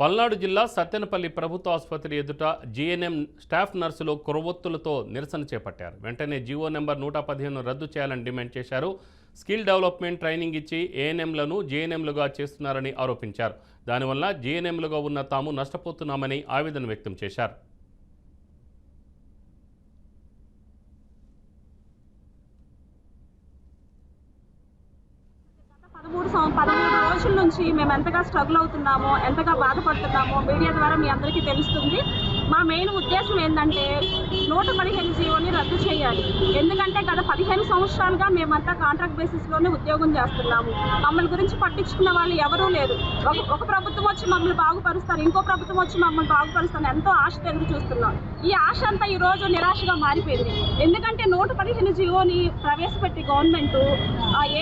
పల్నాడు జిల్లా సత్తెనపల్లి ప్రభుత్వ ఆసుపత్రి ఎదుట జీఎన్ఎం స్టాఫ్ నర్సులు కొరవొత్తులతో నిరసన చేపట్టారు. వెంటనే జీవో నెంబర్ 115 రద్దు చేయాలని డిమాండ్ చేశారు. స్కిల్ డెవలప్మెంట్ ట్రైనింగ్ ఇచ్చి ఏఎన్ఎంలను జీఎన్ఎంలుగా చేస్తున్నారని ఆరోపించారు. దానివల్ల జీఎన్ఎంలుగా ఉన్న తాము నష్టపోతున్నామని ఆవేదన వ్యక్తం చేశారు. రోజుల నుంచి మేము ఎంతగా స్ట్రగుల్ అవుతున్నామో, ఎంతగా బాధపడుతున్నామో మీడియా ద్వారా మీ అందరికీ తెలుస్తుంది. మా మెయిన్ ఉద్దేశం ఏంటంటే 115 జీవోని రద్దు చేయాలి. ఎందుకంటే గత 15 సంవత్సరాలుగా మేమంతా కాంట్రాక్ట్ బేసిస్లోనే ఉద్యోగం చేస్తున్నాము. మమ్మల్ని గురించి పట్టించుకున్న వాళ్ళు ఎవరూ లేరు. ఒక ప్రభుత్వం వచ్చి మమ్మల్ని బాగుపరుస్తారు, ఇంకో ప్రభుత్వం వచ్చి మమ్మల్ని బాగుపరుస్తారు, ఎంతో ఆశతో ఎదురు చూస్తున్నాం. ఈ ఆశ అంతా ఈరోజు నిరాశగా మారిపోయింది. ఎందుకంటే 115 జీవోని ప్రవేశపెట్టి గవర్నమెంట్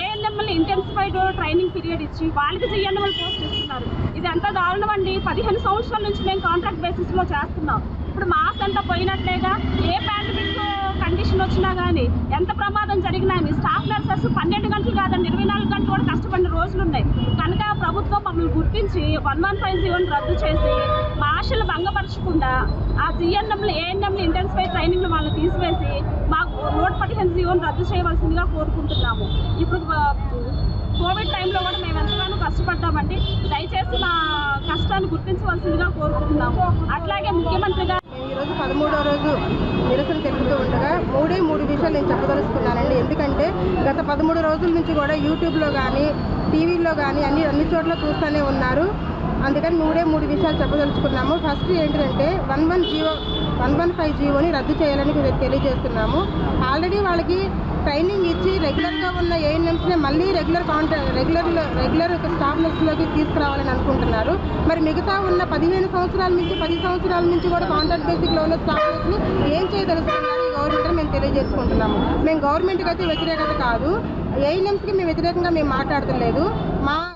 ఏఎన్ఎంఎల్ని ఇంటెన్సిఫైడ్ ట్రైనింగ్ పీరియడ్ ఇచ్చి వాళ్ళకి జీఎన్ఎంఎల్ పోస్ట్ ఇస్తున్నారు. ఇది ఎంత దారుణం అండి. 15 సంవత్సరాల నుంచి మేము కాంట్రాక్ట్ బేసిస్లో చేస్తున్నాం. ఇప్పుడు మాస్ అంతా పోయినట్లేగా. ఏ పాండమిక్ కండిషన్ వచ్చినా కానీ, ఎంత ప్రమాదం జరిగినా కానీ స్టాఫ్ నర్సెస్ 12 గంటలు కాదండి 24 గంటలు కూడా కష్టపడిన రోజులు ఉన్నాయి. కనుక ప్రభుత్వం మమ్మల్ని గుర్తించి 115 రద్దు చేసి మా ఆశలు భంగపరచకుండా ఆ జీఎన్ఎంలు ఏఎన్ఎంలు ఇంటెన్సిఫైడ్ ట్రైనింగ్లు వాళ్ళని తీసివేసి మాకు 115 రద్దు చేయవలసిందిగా కోరుకుంటున్నాము. ఇప్పుడు కోవిడ్ టైంలో కూడా మేము ఎంతగానో కష్టపడ్డామండి. దయచేసి మా కష్టాన్ని గుర్తించవలసిందిగా కోరుకుంటున్నాము. అట్లాగే ముఖ్యమంత్రిగా ఈరోజు 13వ రోజు నిరసన తెలుపుతూ ఉండగా మూడు విషయాలు నేను చెప్పదలుచుకున్నానండి. ఎందుకంటే గత 13 రోజుల నుంచి కూడా యూట్యూబ్లో కానీ టీవీల్లో కానీ అన్ని చోట్ల చూస్తూనే ఉన్నారు. అందుకని మూడు విషయాలు చెప్పదలుచుకున్నాము. ఫస్ట్ ఏంటంటే 115 జీవోని రద్దు చేయాలని తెలియజేస్తున్నాము. ఆల్రెడీ వాళ్ళకి ట్రైనింగ్ ఇచ్చి రెగ్యులర్గా ఉన్న ఏఎన్ఎంస్నే మళ్ళీ రెగ్యులర్ స్టాఫ్ నర్సులోకి తీసుకురావాలని అనుకుంటున్నారు. మరి మిగతా ఉన్న 15 సంవత్సరాల నుంచి 10 సంవత్సరాల నుంచి కూడా కాంట్రాక్ట్ బేసిక్లో ఉన్న స్టాఫ్ నర్స్ని ఏం చేయదలుచుకున్నారు ఈ గవర్నమెంట్ మేము తెలియజేసుకుంటున్నాము. మేము గవర్నమెంట్కి అయితే వ్యతిరేకత కాదు, ఏఎన్ఎంస్కి మేము వ్యతిరేకంగా మేము మాట్లాడలేదు.